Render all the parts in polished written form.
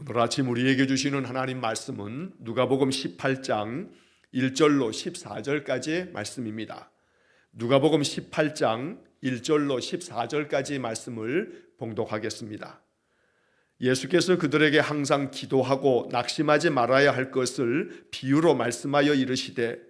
오늘 아침 우리에게 주시는 하나님 말씀은 누가복음 18장 1절로 14절까지의 말씀입니다. 누가복음 18장 1절로 14절까지의 말씀을 봉독하겠습니다. 예수께서 그들에게 항상 기도하고 낙심하지 말아야 할 것을 비유로 말씀하여 이르시되,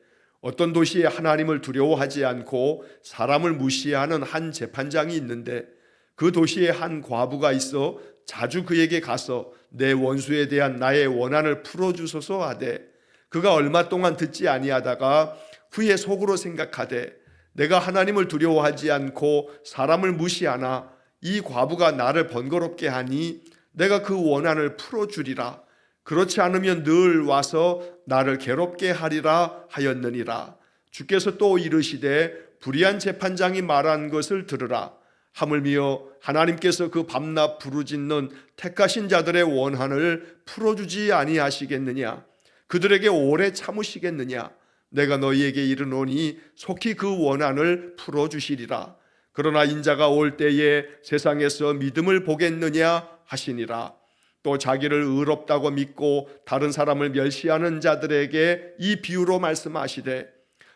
어떤 도시에 하나님을 두려워하지 않고 사람을 무시하는 한 재판장이 있는데, 그 도시에 한 과부가 있어 자주 그에게 가서 내 원수에 대한 나의 원한을 풀어주소서 하되, 그가 얼마 동안 듣지 아니하다가 후에 속으로 생각하되, 내가 하나님을 두려워하지 않고 사람을 무시하나 이 과부가 나를 번거롭게 하니 내가 그 원한을 풀어주리라. 그렇지 않으면 늘 와서 나를 괴롭게 하리라 하였느니라. 주께서 또 이르시되, 불의한 재판장이 말한 것을 들으라. 하물며 하나님께서 그 밤낮 부르짖는 택하신 자들의 원한을 풀어주지 아니하시겠느냐? 그들에게 오래 참으시겠느냐? 내가 너희에게 이르노니 속히 그 원한을 풀어주시리라. 그러나 인자가 올 때에 세상에서 믿음을 보겠느냐 하시니라. 또 자기를 의롭다고 믿고 다른 사람을 멸시하는 자들에게 이 비유로 말씀하시되,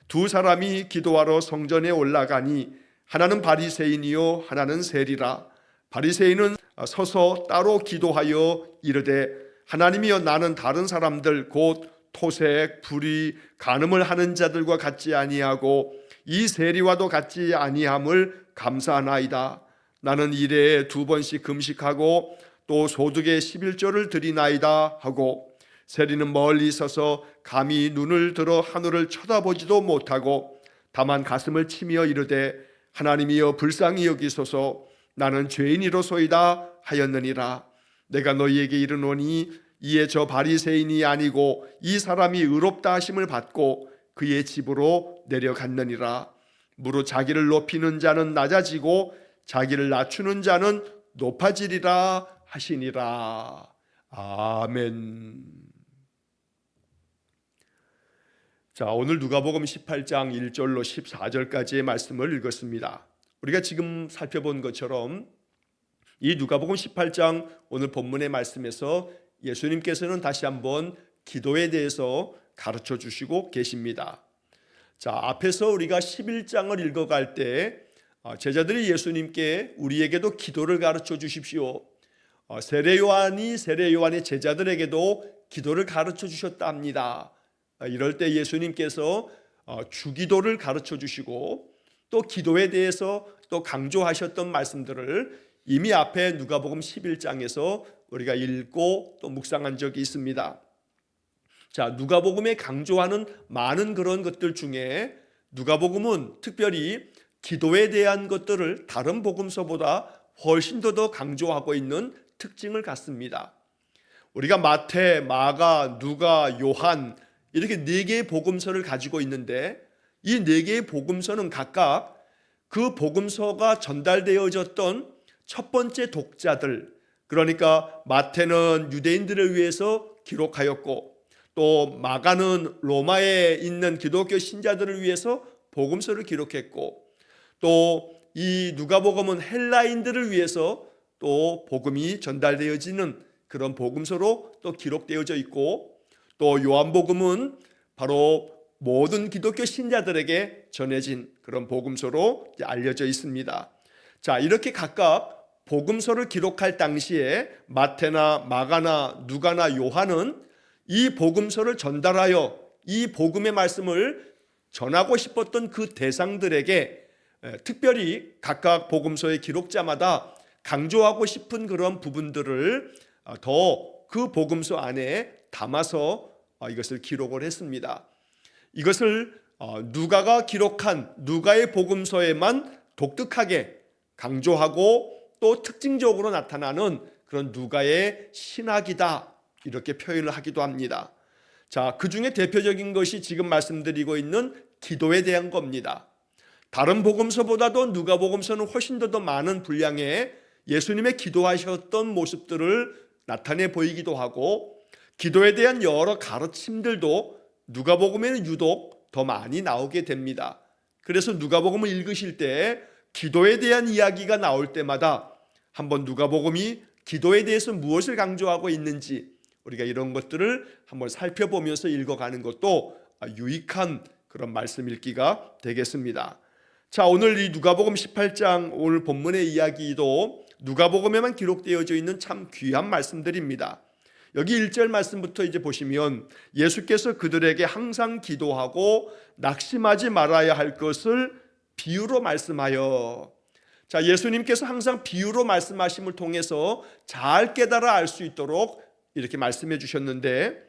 두 사람이 기도하러 성전에 올라가니 하나는 바리새인이요 하나는 세리라. 바리새인은 서서 따로 기도하여 이르되, 하나님이여, 나는 다른 사람들 곧 토색, 불의, 간음을 하는 자들과 같지 아니하고 이 세리와도 같지 아니함을 감사하나이다. 나는 일에 2번씩 금식하고 또 소득의 11조를 드리나이다 하고, 세리는 멀리 서서 감히 눈을 들어 하늘을 쳐다보지도 못하고 다만 가슴을 치며 이르되, 하나님이여 불쌍히 여기소서, 나는 죄인이로소이다 하였느니라. 내가 너희에게 이르노니 이에 저 바리새인이 아니고 이 사람이 의롭다 하심을 받고 그의 집으로 내려갔느니라. 무릇 자기를 높이는 자는 낮아지고 자기를 낮추는 자는 높아지리라 하시니라. 아멘. 자, 오늘 누가복음 18장 1절로 14절까지의 말씀을 읽었습니다. 우리가 지금 살펴본 것처럼 이 누가복음 18장 오늘 본문의 말씀에서 예수님께서는 다시 한번 기도에 대해서 가르쳐 주시고 계십니다. 자, 앞에서 우리가 11장을 읽어갈 때 제자들이 예수님께 우리에게도 기도를 가르쳐 주십시오, 세례 요한이 세례 요한의 제자들에게도 기도를 가르쳐 주셨다 합니다. 이럴 때 예수님께서 주기도를 가르쳐 주시고 또 기도에 대해서 또 강조하셨던 말씀들을 이미 앞에 누가복음 11장에서 우리가 읽고 또 묵상한 적이 있습니다. 자, 누가복음에 강조하는 많은 그런 것들 중에 누가복음은 특별히 기도에 대한 것들을 다른 복음서보다 훨씬 더 강조하고 있는 특징을 갖습니다. 우리가 마태, 마가, 누가, 요한 이렇게 4개의 복음서를 가지고 있는데, 이 4개의 복음서는 각각 그 복음서가 전달되어졌던 첫 번째 독자들, 그러니까 마태는 유대인들을 위해서 기록하였고, 또 마가는 로마에 있는 기독교 신자들을 위해서 복음서를 기록했고, 또 이 누가복음은 헬라인들을 위해서 또 복음이 전달되어지는 그런 복음서로 또 기록되어져 있고, 또 요한복음은 바로 모든 기독교 신자들에게 전해진 그런 복음서로 알려져 있습니다. 자, 이렇게 각각 복음서를 기록할 당시에 마태나 마가나 누가나 요한은 이 복음서를 전달하여 이 복음의 말씀을 전하고 싶었던 그 대상들에게 특별히 각각 복음서의 기록자마다 강조하고 싶은 그런 부분들을 더 그 복음서 안에 담아서 이것을 기록을 했습니다. 이것을 누가가 기록한 누가의 복음서에만 독특하게 강조하고 또 특징적으로 나타나는 그런 누가의 신학이다, 이렇게 표현을 하기도 합니다. 자, 그 중에 대표적인 것이 지금 말씀드리고 있는 기도에 대한 겁니다. 다른 복음서보다도 누가복음서는 훨씬 더 많은 분량의 예수님의 기도하셨던 모습들을 나타내 보이기도 하고, 기도에 대한 여러 가르침들도 누가복음에는 유독 더 많이 나오게 됩니다. 그래서 누가복음을 읽으실 때 기도에 대한 이야기가 나올 때마다 한번 누가복음이 기도에 대해서 무엇을 강조하고 있는지 우리가 이런 것들을 한번 살펴보면서 읽어가는 것도 유익한 그런 말씀 읽기가 되겠습니다. 자, 오늘 이 누가복음 18장 오늘 본문의 이야기도 누가복음에만 기록되어져 있는 참 귀한 말씀들입니다. 여기 1절 말씀부터 이제 보시면 예수께서 그들에게 항상 기도하고 낙심하지 말아야 할 것을 비유로 말씀하여. 자, 예수님께서 항상 비유로 말씀하심을 통해서 잘 깨달아 알 수 있도록 이렇게 말씀해 주셨는데,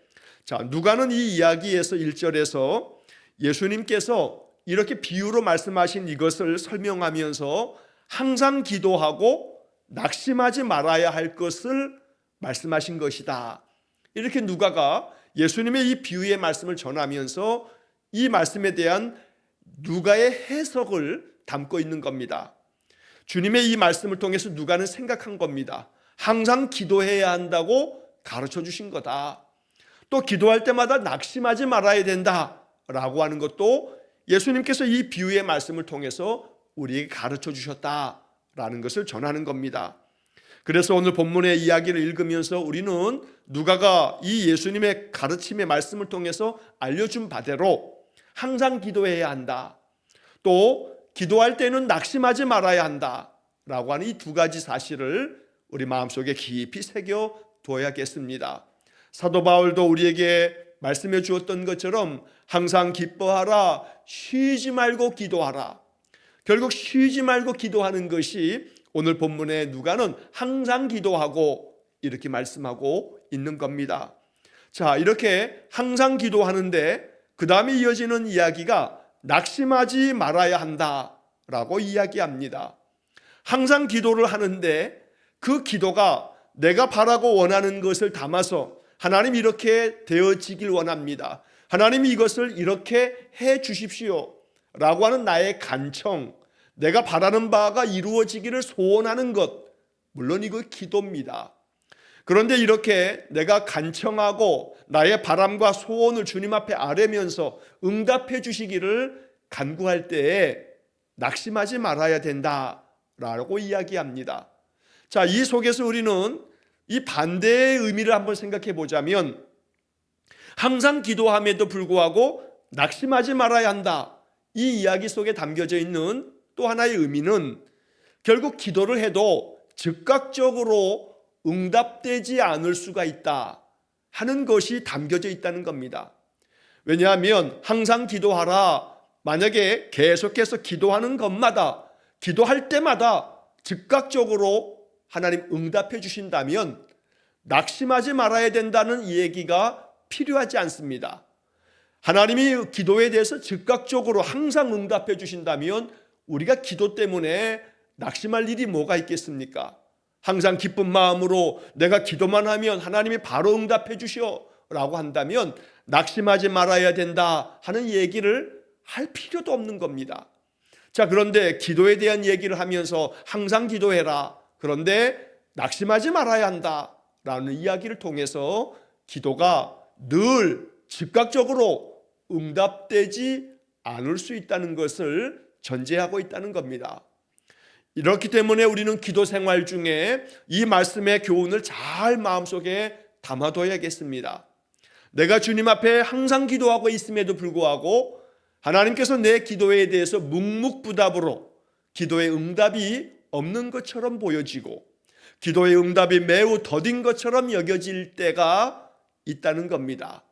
자, 누가는 이 이야기에서 1절에서 예수님께서 이렇게 비유로 말씀하신 이것을 설명하면서 항상 기도하고 낙심하지 말아야 할 것을 말씀하신 것이다. 이렇게 누가가 예수님의 이 비유의 말씀을 전하면서 이 말씀에 대한 누가의 해석을 담고 있는 겁니다. 주님의 이 말씀을 통해서 누가는 생각한 겁니다. 항상 기도해야 한다고 가르쳐 주신 거다. 또 기도할 때마다 낙심하지 말아야 된다라고 하는 것도 예수님께서 이 비유의 말씀을 통해서 우리에게 가르쳐 주셨다라는 것을 전하는 겁니다. 그래서 오늘 본문의 이야기를 읽으면서 우리는 누가가 이 예수님의 가르침의 말씀을 통해서 알려준 바대로 항상 기도해야 한다. 또 기도할 때는 낙심하지 말아야 한다라고 하는 이 두 가지 사실을 우리 마음속에 깊이 새겨 둬야겠습니다. 사도 바울도 우리에게 말씀해 주었던 것처럼 항상 기뻐하라, 쉬지 말고 기도하라. 결국 쉬지 말고 기도하는 것이 오늘 본문의 누가는 항상 기도하고 이렇게 말씀하고 있는 겁니다. 자, 이렇게 항상 기도하는데 그 다음에 이어지는 이야기가 낙심하지 말아야 한다라고 이야기합니다. 항상 기도를 하는데 그 기도가 내가 바라고 원하는 것을 담아서 하나님 이렇게 되어지길 원합니다. 하나님 이것을 이렇게 해 주십시오 라고 하는 나의 간청, 내가 바라는 바가 이루어지기를 소원하는 것, 물론 이거 기도입니다. 그런데 이렇게 내가 간청하고 나의 바람과 소원을 주님 앞에 아뢰면서 응답해 주시기를 간구할 때에 낙심하지 말아야 된다라고 이야기합니다. 자, 이 속에서 우리는 이 반대의 의미를 한번 생각해 보자면 항상 기도함에도 불구하고 낙심하지 말아야 한다. 이 이야기 속에 담겨져 있는 또 하나의 의미는 결국 기도를 해도 즉각적으로 응답되지 않을 수가 있다 하는 것이 담겨져 있다는 겁니다. 왜냐하면 항상 기도하라. 만약에 계속해서 기도하는 것마다 기도할 때마다 즉각적으로 하나님 응답해 주신다면 낙심하지 말아야 된다는 이 얘기가 필요하지 않습니다. 하나님이 기도에 대해서 즉각적으로 항상 응답해 주신다면 우리가 기도 때문에 낙심할 일이 뭐가 있겠습니까? 항상 기쁜 마음으로 내가 기도만 하면 하나님이 바로 응답해 주시오 라고 한다면 낙심하지 말아야 된다 하는 얘기를 할 필요도 없는 겁니다. 자, 그런데 기도에 대한 얘기를 하면서 항상 기도해라. 그런데 낙심하지 말아야 한다 라는 이야기를 통해서 기도가 늘 즉각적으로 응답되지 않을 수 있다는 것을 전제하고 있다는 겁니다. 이렇기 때문에 우리는 기도 생활 중에 이 말씀의 교훈을 잘 마음속에 담아둬야겠습니다. 내가 주님 앞에 항상 기도하고 있음에도 불구하고 하나님께서 내 기도에 대해서 묵묵부답으로 기도의 응답이 없는 것처럼 보여지고 기도의 응답이 매우 더딘 것처럼 여겨질 때가 있다는 겁니다.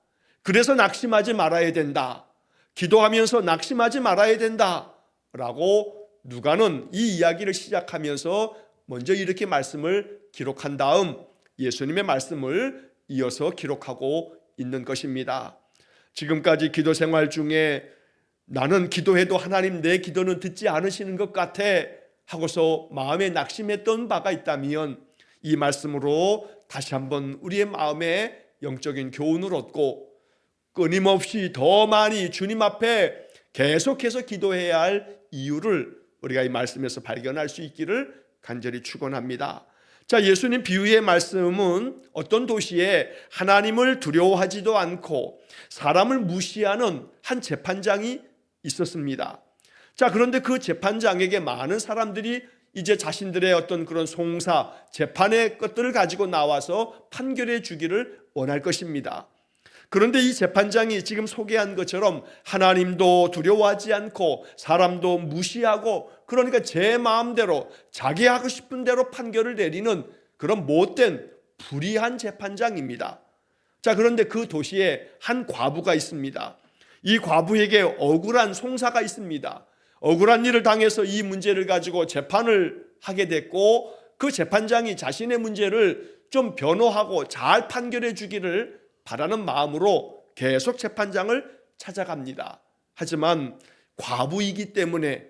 그래서 낙심하지 말아야 된다. 기도하면서 낙심하지 말아야 된다 라고 누가는 이 이야기를 시작하면서 먼저 이렇게 말씀을 기록한 다음 예수님의 말씀을 이어서 기록하고 있는 것입니다. 지금까지 기도 생활 중에 나는 기도해도 하나님 내 기도는 듣지 않으시는 것 같아 하고서 마음에 낙심했던 바가 있다면 이 말씀으로 다시 한번 우리의 마음에 영적인 교훈을 얻고 끊임없이 더 많이 주님 앞에 계속해서 기도해야 할 이유를 우리가 이 말씀에서 발견할 수 있기를 간절히 축원합니다. 자, 예수님 비유의 말씀은 어떤 도시에 하나님을 두려워하지도 않고 사람을 무시하는 한 재판장이 있었습니다. 자, 그런데 그 재판장에게 많은 사람들이 이제 자신들의 어떤 그런 송사, 재판의 것들을 가지고 나와서 판결해 주기를 원할 것입니다. 그런데 이 재판장이 지금 소개한 것처럼 하나님도 두려워하지 않고 사람도 무시하고, 그러니까 제 마음대로 자기 하고 싶은 대로 판결을 내리는 그런 못된 불의한 재판장입니다. 자, 그런데 그 도시에 한 과부가 있습니다. 이 과부에게 억울한 송사가 있습니다. 억울한 일을 당해서 이 문제를 가지고 재판을 하게 됐고, 그 재판장이 자신의 문제를 좀 변호하고 잘 판결해 주기를 바라는 마음으로 계속 재판장을 찾아갑니다. 하지만 과부이기 때문에,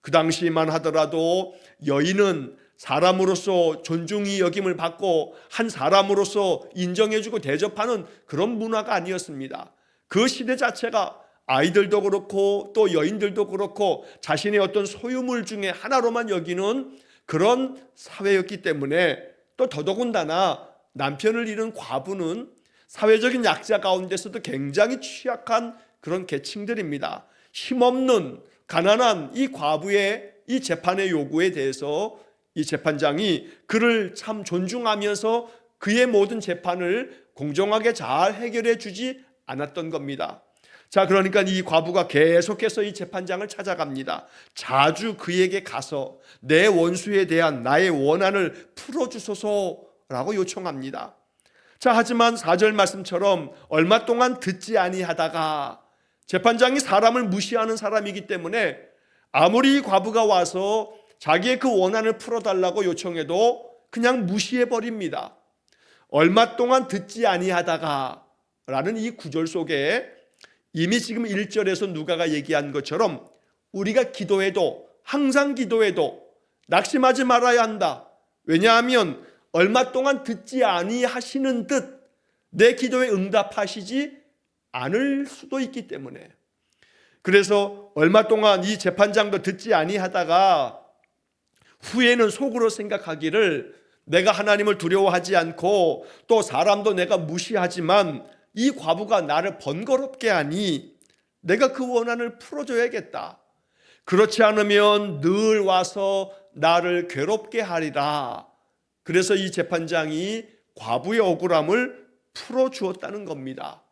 그 당시만 하더라도 여인은 사람으로서 존중이 여김을 받고 한 사람으로서 인정해주고 대접하는 그런 문화가 아니었습니다. 그 시대 자체가 아이들도 그렇고 또 여인들도 그렇고 자신의 어떤 소유물 중에 하나로만 여기는 그런 사회였기 때문에, 또 더더군다나 남편을 잃은 과부는 사회적인 약자 가운데서도 굉장히 취약한 그런 계층들입니다. 힘없는 가난한 이 과부의 이 재판의 요구에 대해서 이 재판장이 그를 참 존중하면서 그의 모든 재판을 공정하게 잘 해결해 주지 않았던 겁니다. 자, 그러니까 이 과부가 계속해서 이 재판장을 찾아갑니다. 자주 그에게 가서 내 원수에 대한 나의 원한을 풀어주소서라고 요청합니다. 자, 하지만 4절 말씀처럼 얼마 동안 듣지 아니하다가, 재판장이 사람을 무시하는 사람이기 때문에 아무리 과부가 와서 자기의 그 원한을 풀어달라고 요청해도 그냥 무시해버립니다. 얼마 동안 듣지 아니하다가 라는 이 구절 속에 이미 지금 1절에서 누가가 얘기한 것처럼 우리가 기도해도, 항상 기도해도 낙심하지 말아야 한다. 왜냐하면 얼마 동안 듣지 아니하시는 듯 내 기도에 응답하시지 않을 수도 있기 때문에, 그래서 얼마 동안 이 재판장도 듣지 아니하다가 후에는 속으로 생각하기를, 내가 하나님을 두려워하지 않고 또 사람도 내가 무시하지만 이 과부가 나를 번거롭게 하니 내가 그 원한을 풀어줘야겠다. 그렇지 않으면 늘 와서 나를 괴롭게 하리라. 그래서 이 재판장이 과부의 억울함을 풀어주었다는 겁니다.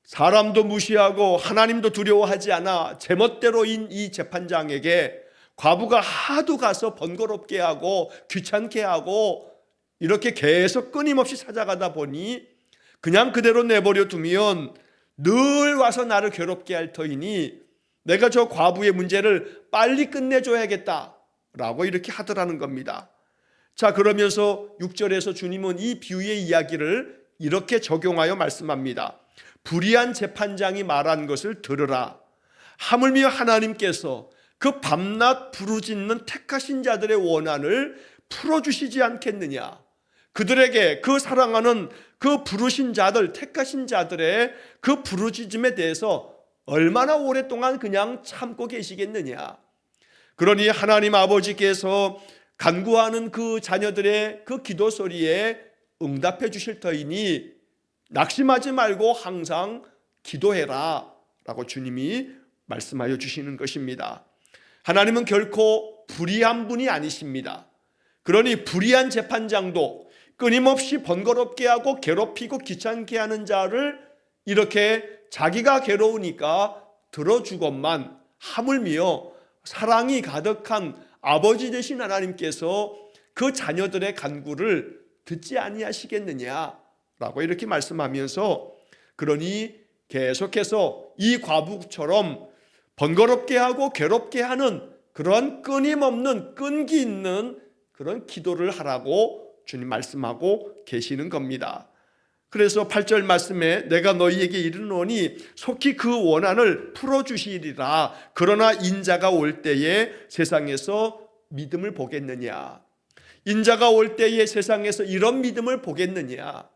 사람도 무시하고 하나님도 두려워하지 않아 제멋대로인 이 재판장에게 과부가 하도 가서 번거롭게 하고 귀찮게 하고 이렇게 계속 끊임없이 찾아가다 보니 그냥 그대로 내버려 두면 늘 와서 나를 괴롭게 할 터이니 내가 저 과부의 문제를 빨리 끝내줘야겠다라고 이렇게 하더라는 겁니다. 자, 그러면서 6절에서 주님은 이 비유의 이야기를 이렇게 적용하여 말씀합니다. 불의한 재판장이 말한 것을 들으라. 하물며 하나님께서 그 밤낮 부르짖는 택하신 자들의 원한을 풀어주시지 않겠느냐. 그들에게, 그 사랑하는 그 부르신 자들, 택하신 자들의 그 부르짖음에 대해서 얼마나 오랫동안 그냥 참고 계시겠느냐. 그러니 하나님 아버지께서 간구하는 그 자녀들의 그 기도 소리에 응답해 주실 터이니 낙심하지 말고 항상 기도해라 라고 주님이 말씀하여 주시는 것입니다. 하나님은 결코 불의한 분이 아니십니다. 그러니 불의한 재판장도 끊임없이 번거롭게 하고 괴롭히고 귀찮게 하는 자를 이렇게 자기가 괴로우니까 들어주건만, 하물며 사랑이 가득한 아버지 되신 하나님께서 그 자녀들의 간구를 듣지 아니하시겠느냐라고 이렇게 말씀하면서, 그러니 계속해서 이 과부처럼 번거롭게 하고 괴롭게 하는 그런 끊임없는 끈기 있는 그런 기도를 하라고 주님 말씀하고 계시는 겁니다. 그래서 8절 말씀에 내가 너희에게 이르노니 속히 그 원한을 풀어주시리라. 그러나 인자가 올 때에 세상에서 믿음을 보겠느냐. 인자가 올 때에 세상에서 이런 믿음을 보겠느냐.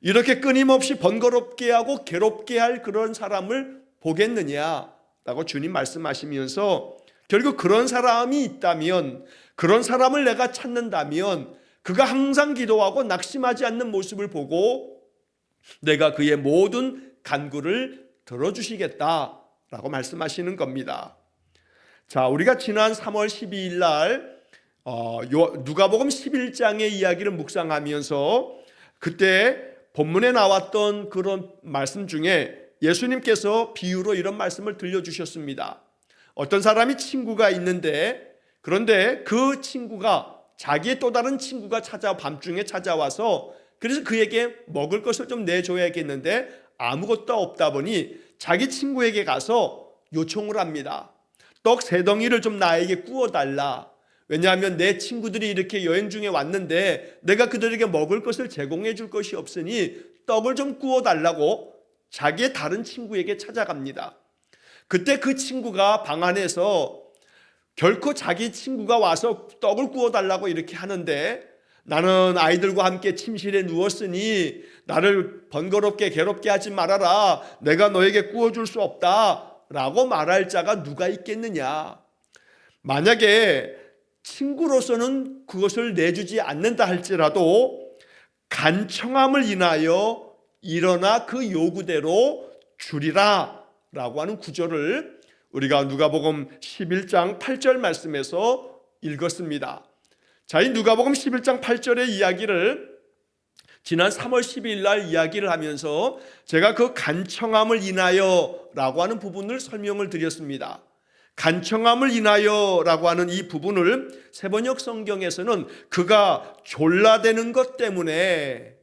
이렇게 끊임없이 번거롭게 하고 괴롭게 할 그런 사람을 보겠느냐 라고 주님 말씀하시면서, 결국 그런 사람이 있다면, 그런 사람을 내가 찾는다면 그가 항상 기도하고 낙심하지 않는 모습을 보고 내가 그의 모든 간구를 들어주시겠다라고 말씀하시는 겁니다. 자, 우리가 지난 3월 12일 날 누가복음 11장의 이야기를 묵상하면서 그때 본문에 나왔던 그런 말씀 중에 예수님께서 비유로 이런 말씀을 들려주셨습니다. 어떤 사람이 친구가 있는데, 그런데 그 친구가 자기의 또 다른 친구가 밤중에 찾아와서 그래서 그에게 먹을 것을 좀 내줘야겠는데 아무것도 없다 보니 자기 친구에게 가서 요청을 합니다. 떡 3덩이를 좀 나에게 구워달라. 왜냐하면 내 친구들이 이렇게 여행 중에 왔는데 내가 그들에게 먹을 것을 제공해 줄 것이 없으니 떡을 좀 구워달라고 자기의 다른 친구에게 찾아갑니다. 그때 그 친구가 방 안에서 결코 자기 친구가 와서 떡을 구워달라고 이렇게 하는데, 나는 아이들과 함께 침실에 누웠으니 나를 번거롭게 괴롭게 하지 말아라. 내가 너에게 구워줄 수 없다 라고 말할 자가 누가 있겠느냐. 만약에 친구로서는 그것을 내주지 않는다 할지라도 간청함을 인하여 일어나 그 요구대로 주리라 라고 하는 구절을 우리가 누가복음 11장 8절 말씀에서 읽었습니다. 자, 이 누가복음 11장 8절의 이야기를 지난 3월 12일 날 이야기를 하면서 제가 그 간청함을 인하여 라고 하는 부분을 설명을 드렸습니다. 간청함을 인하여 라고 하는 이 부분을 세번역 성경에서는 그가 졸라대는 것 때문에,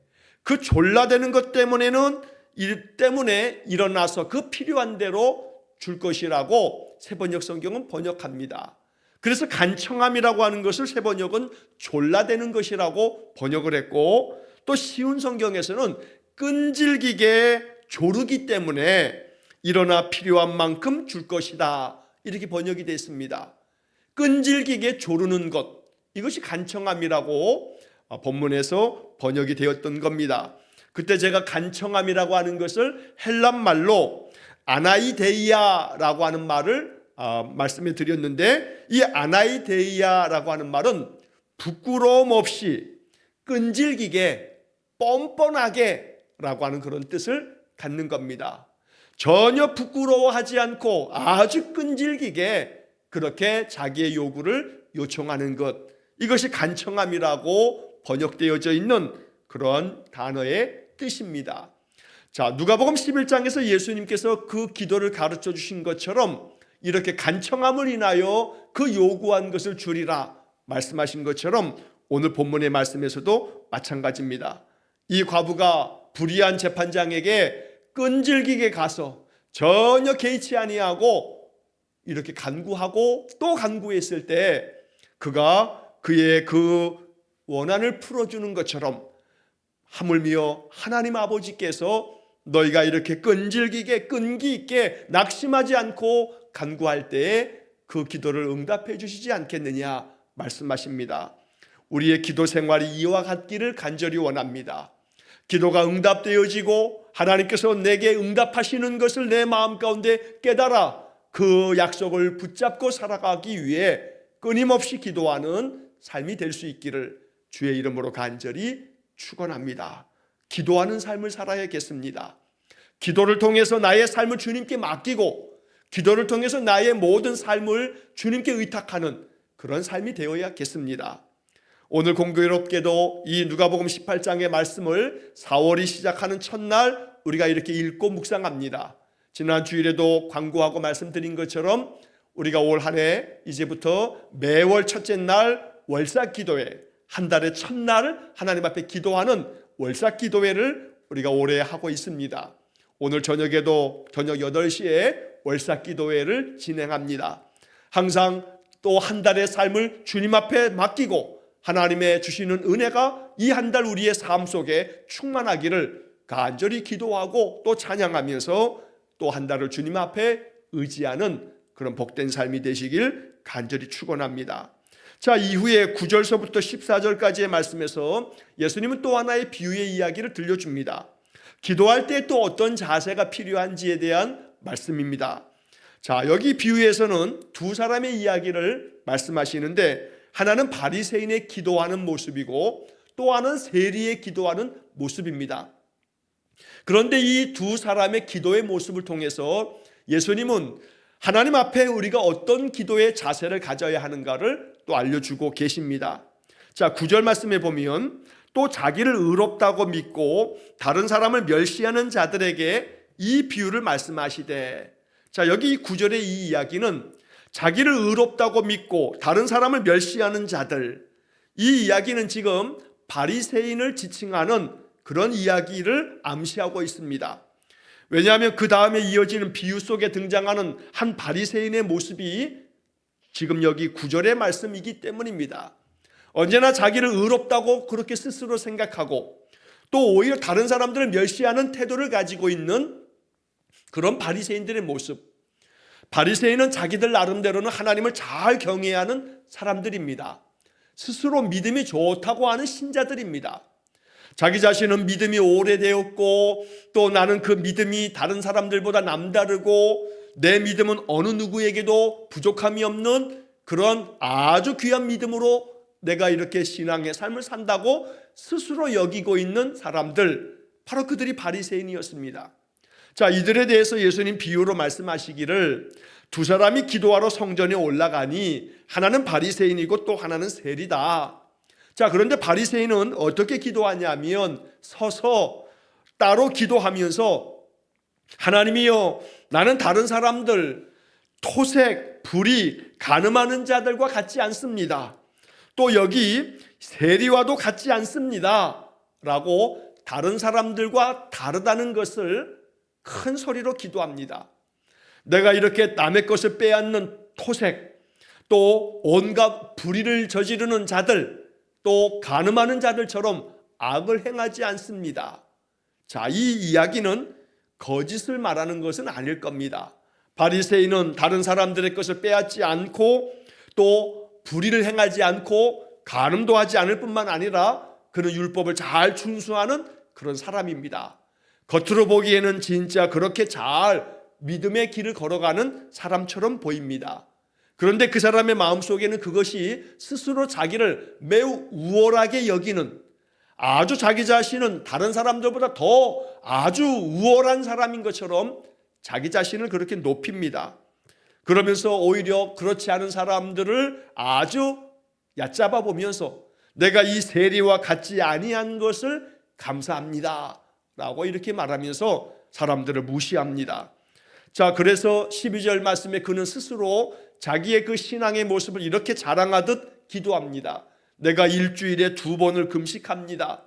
그 졸라대는 것 때문에는 때문에 일어나서 그 필요한 대로 줄 것이라고 세번역 성경은 번역합니다. 그래서 간청함이라고 하는 것을 세번역은 졸라대는 것이라고 번역을 했고, 또 쉬운 성경에서는 끈질기게 조르기 때문에 일어나 필요한 만큼 줄 것이다 이렇게 번역이 됐습니다. 끈질기게 조르는 것, 이것이 간청함이라고 본문에서 번역이 되었던 겁니다. 그때 제가 간청함이라고 하는 것을 헬란 말로 아나이데이아라고 하는 말을 말씀해 드렸는데, 이 아나이데이아라고 하는 말은 부끄러움 없이 끈질기게 뻔뻔하게 라고 하는 그런 뜻을 갖는 겁니다. 전혀 부끄러워하지 않고 아주 끈질기게 그렇게 자기의 요구를 요청하는 것, 이것이 간청함이라고 번역되어져 있는 그런 단어의 뜻입니다. 자, 누가복음 11장에서 예수님께서 그 기도를 가르쳐 주신 것처럼 이렇게 간청함을 인하여 그 요구한 것을 주리라 말씀하신 것처럼 오늘 본문의 말씀에서도 마찬가지입니다. 이 과부가 불의한 재판장에게 끈질기게 가서 전혀 개의치 아니하고 이렇게 간구하고 또 간구했을 때 그가 그의 그 원한을 풀어주는 것처럼 하물며 하나님 아버지께서 너희가 이렇게 끈질기게 끈기 있게 낙심하지 않고 간구할 때에 그 기도를 응답해 주시지 않겠느냐 말씀하십니다. 우리의 기도 생활이 이와 같기를 간절히 원합니다. 기도가 응답되어지고 하나님께서 내게 응답하시는 것을 내 마음 가운데 깨달아 그 약속을 붙잡고 살아가기 위해 끊임없이 기도하는 삶이 될 수 있기를 주의 이름으로 간절히 축원합니다. 기도하는 삶을 살아야겠습니다. 기도를 통해서 나의 삶을 주님께 맡기고 기도를 통해서 나의 모든 삶을 주님께 의탁하는 그런 삶이 되어야겠습니다. 오늘 공교롭게도 이 누가복음 18장의 말씀을 4월이 시작하는 첫날 우리가 이렇게 읽고 묵상합니다. 지난 주일에도 광고하고 말씀드린 것처럼 우리가 올 한 해 이제부터 매월 첫째 날 월삭 기도회, 한 달의 첫날 하나님 앞에 기도하는 월삭 기도회를 우리가 올해 하고 있습니다. 오늘 저녁에도 저녁 8시에 월삭 기도회를 진행합니다. 항상 또 한 달의 삶을 주님 앞에 맡기고 하나님의 주시는 은혜가 이 한 달 우리의 삶 속에 충만하기를 간절히 기도하고 또 찬양하면서 또 한 달을 주님 앞에 의지하는 그런 복된 삶이 되시길 간절히 축원합니다. 자, 이후에 9절서부터 14절까지의 말씀에서 예수님은 또 하나의 비유의 이야기를 들려줍니다. 기도할 때 또 어떤 자세가 필요한지에 대한 말씀입니다. 자, 여기 비유에서는 두 사람의 이야기를 말씀하시는데 하나는 바리새인의 기도하는 모습이고 또 하나는 세리의 기도하는 모습입니다. 그런데 이 두 사람의 기도의 모습을 통해서 예수님은 하나님 앞에 우리가 어떤 기도의 자세를 가져야 하는가를 또 알려주고 계십니다. 자, 9절 말씀에 보면 또 자기를 의롭다고 믿고 다른 사람을 멸시하는 자들에게 이 비유를 말씀하시되, 자, 여기 9절의 이 이야기는 자기를 의롭다고 믿고 다른 사람을 멸시하는 자들, 이 이야기는 지금 바리새인을 지칭하는 그런 이야기를 암시하고 있습니다. 왜냐하면 그 다음에 이어지는 비유 속에 등장하는 한 바리새인의 모습이 지금 여기 9절의 말씀이기 때문입니다. 언제나 자기를 의롭다고 그렇게 스스로 생각하고 또 오히려 다른 사람들을 멸시하는 태도를 가지고 있는 그런 바리새인들의 모습. 바리새인은 자기들 나름대로는 하나님을 잘 경외해야 하는 사람들입니다. 스스로 믿음이 좋다고 하는 신자들입니다. 자기 자신은 믿음이 오래되었고 또 나는 그 믿음이 다른 사람들보다 남다르고 내 믿음은 어느 누구에게도 부족함이 없는 그런 아주 귀한 믿음으로 내가 이렇게 신앙의 삶을 산다고 스스로 여기고 있는 사람들, 바로 그들이 바리새인이었습니다. 자, 이들에 대해서 예수님 비유로 말씀하시기를 두 사람이 기도하러 성전에 올라가니 하나는 바리새인이고 또 하나는 세리다. 자, 그런데 바리새인은 어떻게 기도하냐면 서서 따로 기도하면서 하나님이여, 나는 다른 사람들, 토색, 불의, 간음하는 자들과 같지 않습니다. 또 여기 세리와도 같지 않습니다 라고 다른 사람들과 다르다는 것을 큰 소리로 기도합니다. 내가 이렇게 남의 것을 빼앗는 토색, 또 온갖 불의를 저지르는 자들, 또 간음하는 자들처럼 악을 행하지 않습니다. 자, 이 이야기는 거짓을 말하는 것은 아닐 겁니다. 바리새인은 다른 사람들의 것을 빼앗지 않고 또 불의를 행하지 않고 간음도 하지 않을 뿐만 아니라 그는 율법을 잘 준수하는 그런 사람입니다. 겉으로 보기에는 진짜 그렇게 잘 믿음의 길을 걸어가는 사람처럼 보입니다. 그런데 그 사람의 마음속에는 그것이 스스로 자기를 매우 우월하게 여기는, 아주 자기 자신은 다른 사람들보다 더 아주 우월한 사람인 것처럼 자기 자신을 그렇게 높입니다. 그러면서 오히려 그렇지 않은 사람들을 아주 얕잡아 보면서 내가 이 세리와 같지 아니한 것을 감사합니다 라고 이렇게 말하면서 사람들을 무시합니다. 자, 그래서 12절 말씀에 그는 스스로 자기의 그 신앙의 모습을 이렇게 자랑하듯 기도합니다. 내가 일주일에 2번을 금식합니다.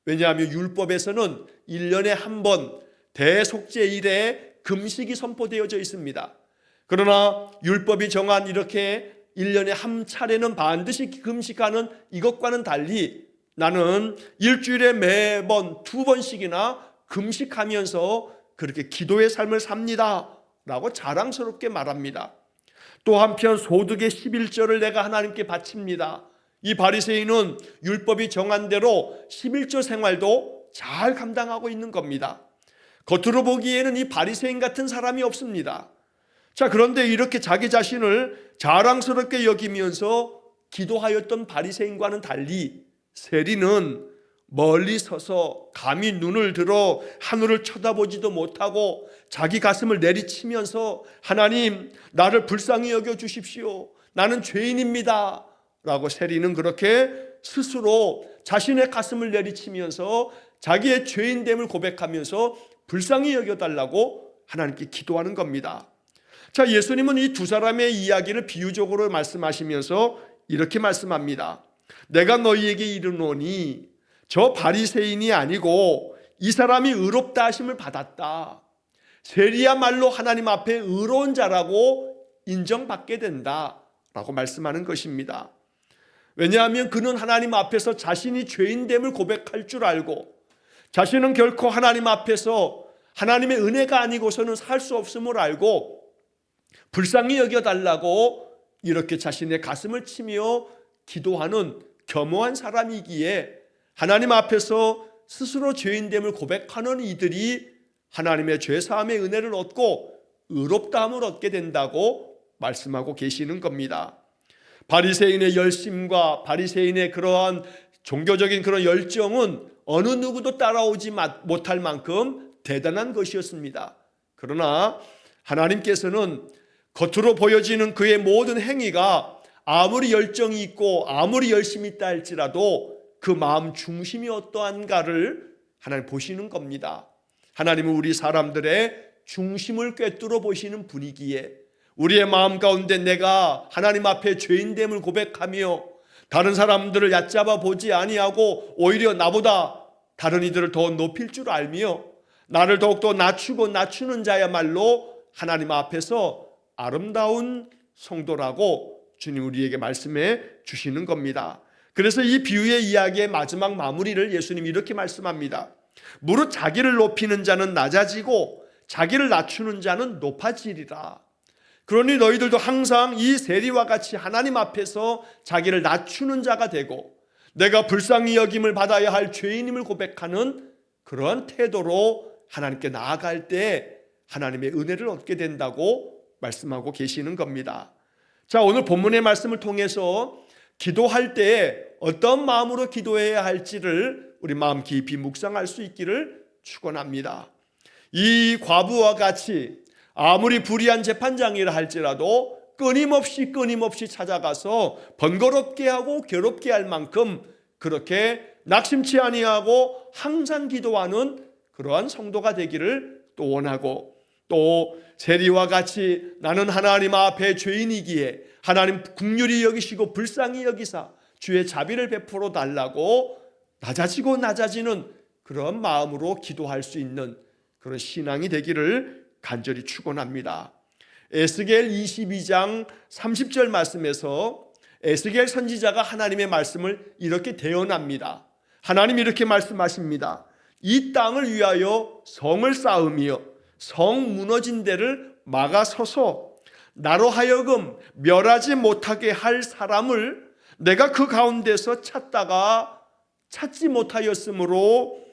왜냐하면 율법에서는 1년에 한 번 대속죄일에 금식이 선포되어져 있습니다. 그러나 율법이 정한 이렇게 1년에 한 차례는 반드시 금식하는 이것과는 달리 나는 일주일에 매번 2번씩이나 금식하면서 그렇게 기도의 삶을 삽니다 라고 자랑스럽게 말합니다. 또 한편 소득의 11조를 내가 하나님께 바칩니다. 이 바리새인은 율법이 정한 대로 11조 생활도 잘 감당하고 있는 겁니다. 겉으로 보기에는 이 바리새인 같은 사람이 없습니다. 자, 그런데 이렇게 자기 자신을 자랑스럽게 여기면서 기도하였던 바리새인과는 달리 세리는 멀리 서서 감히 눈을 들어 하늘을 쳐다보지도 못하고 자기 가슴을 내리치면서 하나님, 나를 불쌍히 여겨 주십시오. 나는 죄인입니다 라고 세리는 그렇게 스스로 자신의 가슴을 내리치면서 자기의 죄인됨을 고백하면서 불쌍히 여겨달라고 하나님께 기도하는 겁니다. 자, 예수님은 이 두 사람의 이야기를 비유적으로 말씀하시면서 이렇게 말씀합니다. 내가 너희에게 이르노니 저 바리새인이 아니고 이 사람이 의롭다 하심을 받았다. 세리야말로 하나님 앞에 의로운 자라고 인정받게 된다 라고 말씀하는 것입니다. 왜냐하면 그는 하나님 앞에서 자신이 죄인됨을 고백할 줄 알고 자신은 결코 하나님 앞에서 하나님의 은혜가 아니고서는 살 수 없음을 알고 불쌍히 여겨달라고 이렇게 자신의 가슴을 치며 기도하는 겸허한 사람이기에 하나님 앞에서 스스로 죄인됨을 고백하는 이들이 하나님의 죄사함의 은혜를 얻고 의롭다함을 얻게 된다고 말씀하고 계시는 겁니다. 바리새인의 열심과 바리새인의 그러한 종교적인 그런 열정은 어느 누구도 따라오지 못할 만큼 대단한 것이었습니다. 그러나 하나님께서는 겉으로 보여지는 그의 모든 행위가 아무리 열정이 있고 아무리 열심히 있다 할지라도 그 마음 중심이 어떠한가를 하나님 보시는 겁니다. 하나님은 우리 사람들의 중심을 꿰뚫어 보시는 분이기에 우리의 마음 가운데 내가 하나님 앞에 죄인됨을 고백하며 다른 사람들을 얕잡아 보지 아니하고 오히려 나보다 다른 이들을 더 높일 줄 알며 나를 더욱더 낮추고 낮추는 자야말로 하나님 앞에서 아름다운 성도라고 주님 우리에게 말씀해 주시는 겁니다. 그래서 이 비유의 이야기의 마지막 마무리를 예수님이 이렇게 말씀합니다. 무릇 자기를 높이는 자는 낮아지고 자기를 낮추는 자는 높아지리라. 그러니 너희들도 항상 이 세리와 같이 하나님 앞에서 자기를 낮추는 자가 되고 내가 불쌍히 여김을 받아야 할 죄인임을 고백하는 그러한 태도로 하나님께 나아갈 때 하나님의 은혜를 얻게 된다고 말씀하고 계시는 겁니다. 자, 오늘 본문의 말씀을 통해서 기도할 때 어떤 마음으로 기도해야 할지를 우리 마음 깊이 묵상할 수 있기를 축원합니다. 이 과부와 같이 아무리 불의한 재판장이라 할지라도 끊임없이 찾아가서 번거롭게 하고 괴롭게 할 만큼 그렇게 낙심치 아니하고 항상 기도하는 그러한 성도가 되기를 또 원하고, 또 세리와 같이 나는 하나님 앞에 죄인이기에 하나님 긍휼히 여기시고 불쌍히 여기사 주의 자비를 베풀어 달라고 낮아지는 그런 마음으로 기도할 수 있는 그런 신앙이 되기를 간절히 축원합니다. 에스겔 22장 30절 말씀에서 에스겔 선지자가 하나님의 말씀을 이렇게 대언합니다. 하나님이 이렇게 말씀하십니다. 이 땅을 위하여 성을 쌓으며 성 무너진 데를 막아서서 나로 하여금 멸하지 못하게 할 사람을 내가 그 가운데서 찾다가 찾지 못하였으므로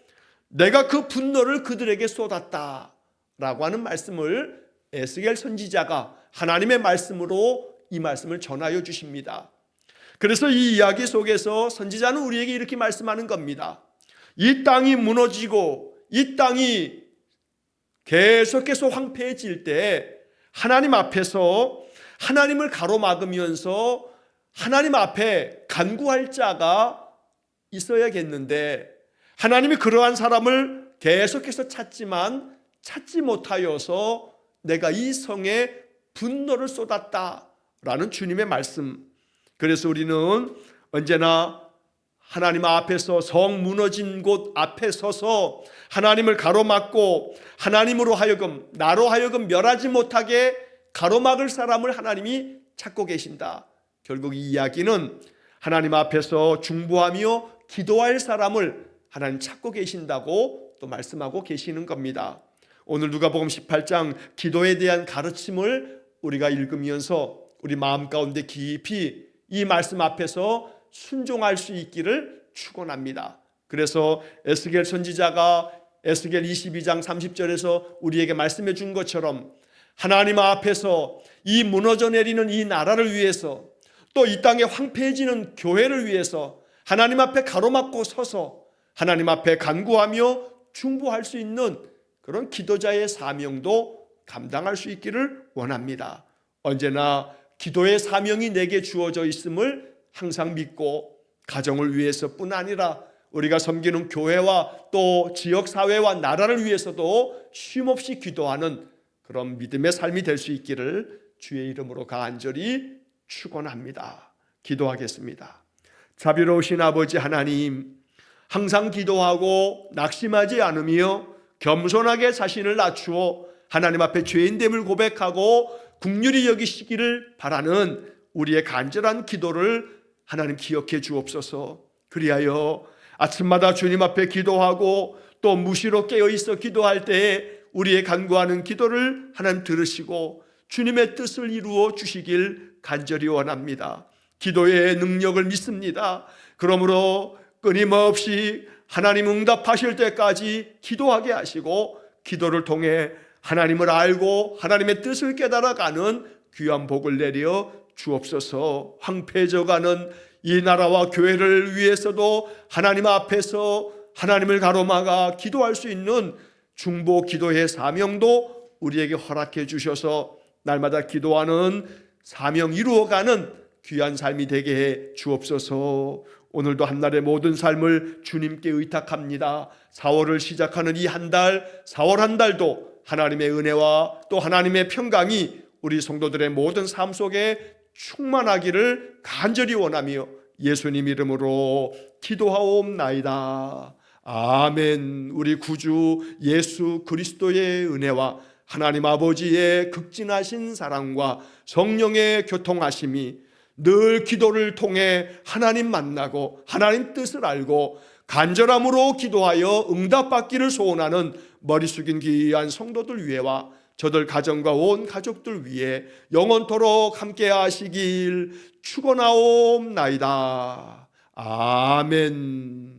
내가 그 분노를 그들에게 쏟았다 라고 하는 말씀을 에스겔 선지자가 하나님의 말씀으로 이 말씀을 전하여 주십니다. 그래서 이 이야기 속에서 선지자는 우리에게 이렇게 말씀하는 겁니다. 이 땅이 무너지고 이 땅이 계속해서 황폐해질 때 하나님 앞에서 하나님을 가로막으면서 하나님 앞에 간구할 자가 있어야겠는데 하나님이 그러한 사람을 계속해서 찾지만 찾지 못하여서 내가 이 성에 분노를 쏟았다라는 주님의 말씀. 그래서 우리는 언제나 하나님 앞에서 성 무너진 곳 앞에 서서 하나님을 가로막고 하나님으로 하여금 나로 하여금 멸하지 못하게 가로막을 사람을 하나님이 찾고 계신다. 결국 이 이야기는 하나님 앞에서 중보하며 기도할 사람을 하나님 찾고 계신다고 또 말씀하고 계시는 겁니다. 오늘 누가복음 18장 기도에 대한 가르침을 우리가 읽으면서 우리 마음 가운데 깊이 이 말씀 앞에서 순종할 수 있기를 축원합니다. 그래서 에스겔 선지자가 에스겔 22장 30절에서 우리에게 말씀해 준 것처럼 하나님 앞에서 이 무너져 내리는 이 나라를 위해서 또 이 땅에 황폐해지는 교회를 위해서 하나님 앞에 가로막고 서서 하나님 앞에 간구하며 중보할 수 있는 그런 기도자의 사명도 감당할 수 있기를 원합니다. 언제나 기도의 사명이 내게 주어져 있음을 항상 믿고 가정을 위해서뿐 아니라 우리가 섬기는 교회와 또 지역사회와 나라를 위해서도 쉼없이 기도하는 그런 믿음의 삶이 될 수 있기를 주의 이름으로 간절히 축원합니다. 기도하겠습니다. 자비로우신 아버지 하나님, 항상 기도하고 낙심하지 않으며 겸손하게 자신을 낮추어 하나님 앞에 죄인됨을 고백하고 긍휼히 여기시기를 바라는 우리의 간절한 기도를 하나님 기억해 주옵소서. 그리하여 아침마다 주님 앞에 기도하고 또 무시로 깨어있어 기도할 때에 우리의 간구하는 기도를 하나님 들으시고 주님의 뜻을 이루어 주시길 간절히 원합니다. 기도의 능력을 믿습니다. 그러므로 끊임없이 하나님 응답하실 때까지 기도하게 하시고 기도를 통해 하나님을 알고 하나님의 뜻을 깨달아가는 귀한 복을 내려 주옵소서. 황폐해져가는 이 나라와 교회를 위해서도 하나님 앞에서 하나님을 가로막아 기도할 수 있는 중보 기도의 사명도 우리에게 허락해 주셔서 날마다 기도하는 사명 이루어가는 귀한 삶이 되게 해 주옵소서. 오늘도 한날의 모든 삶을 주님께 의탁합니다. 4월을 시작하는 이 한 달, 4월 한 달도 하나님의 은혜와 또 하나님의 평강이 우리 성도들의 모든 삶 속에 충만하기를 간절히 원하며 예수님 이름으로 기도하옵나이다. 아멘. 우리 구주 예수 그리스도의 은혜와 하나님 아버지의 극진하신 사랑과 성령의 교통하심이 늘 기도를 통해 하나님 만나고 하나님 뜻을 알고 간절함으로 기도하여 응답받기를 소원하는 머리 숙인 귀한 성도들 위해와 저들 가정과 온 가족들 위해 영원토록 함께 하시길 축원하옵나이다. 아멘.